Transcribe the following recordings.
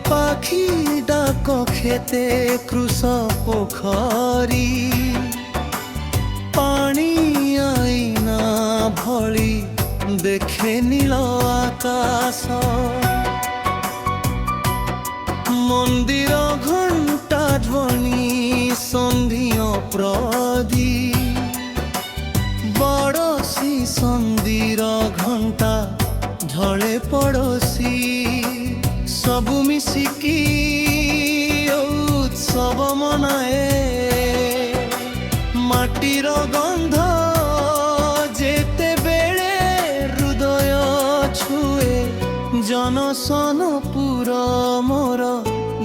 পাখি ডাক খেতে কৃষ পোখରୀ পাଣି আইনা ভଳି দেখে নীল আকাশ মন্দির ঘণ্টা ধ্বনি সন্ধিয় প্রদীপ বড়শি সন্দির ঘণ্টা ঢলে পড়শি সবু মিশিকি উৎসব মনায়ে মাটির গন্ধ যেতেবেলে হৃদয় ছুঁয়ে জনসনপুর মোর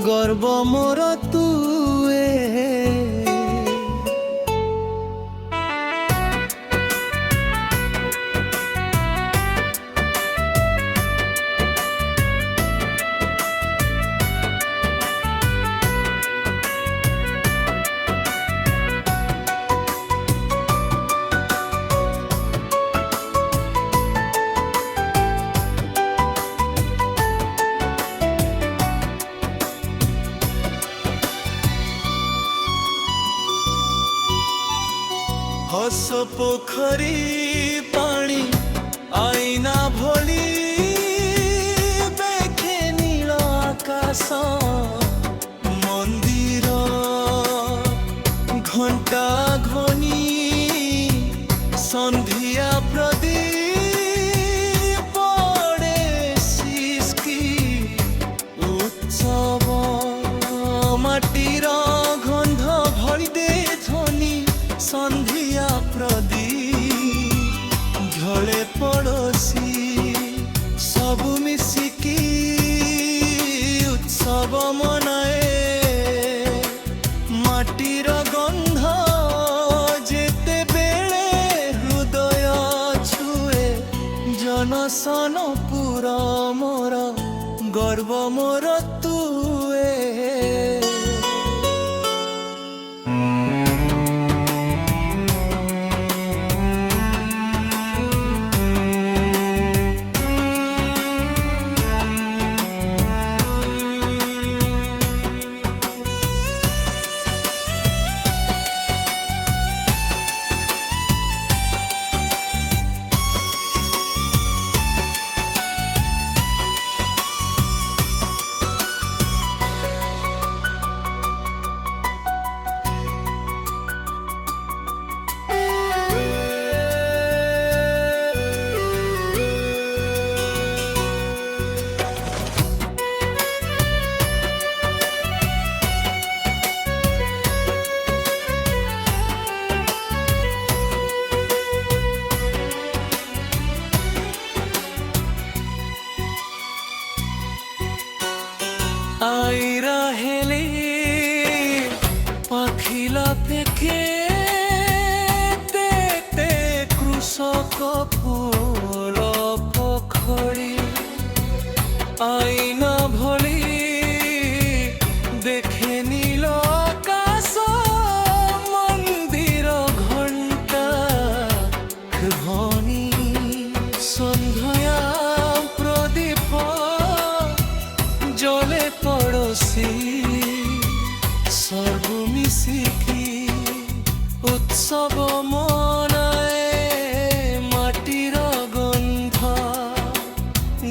গর্ব মোর তুয়ে हस पोखरी पानी आईना भली देखे नील आकाश मंदिर घंटा ध्वनि संधिया प्रदीप पड़े सिसकी उत्सव माटीर गंध भरी दे ध्वनि संधिया प्रदीप झले पड़ोसी सबु मिसिकी उत्सव मनाए माटीर गंध जेते बेले हृदय छुए जनसनपुर मोर गर्व मोर तुए आईरा हेले पाखिला पेखे देते कृषक फूल पोखरी आईना भली देखे नील आकाश मंदिर घंटा ध्वनि संध्या प्रदीप जले पड़ोसी सबु मिसिकी उत्सव मनाए माटीर गंध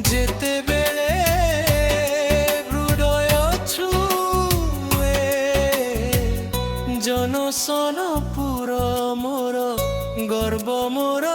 जेते बेले हृदय छुए जनसनपुर मोर गर्व मोर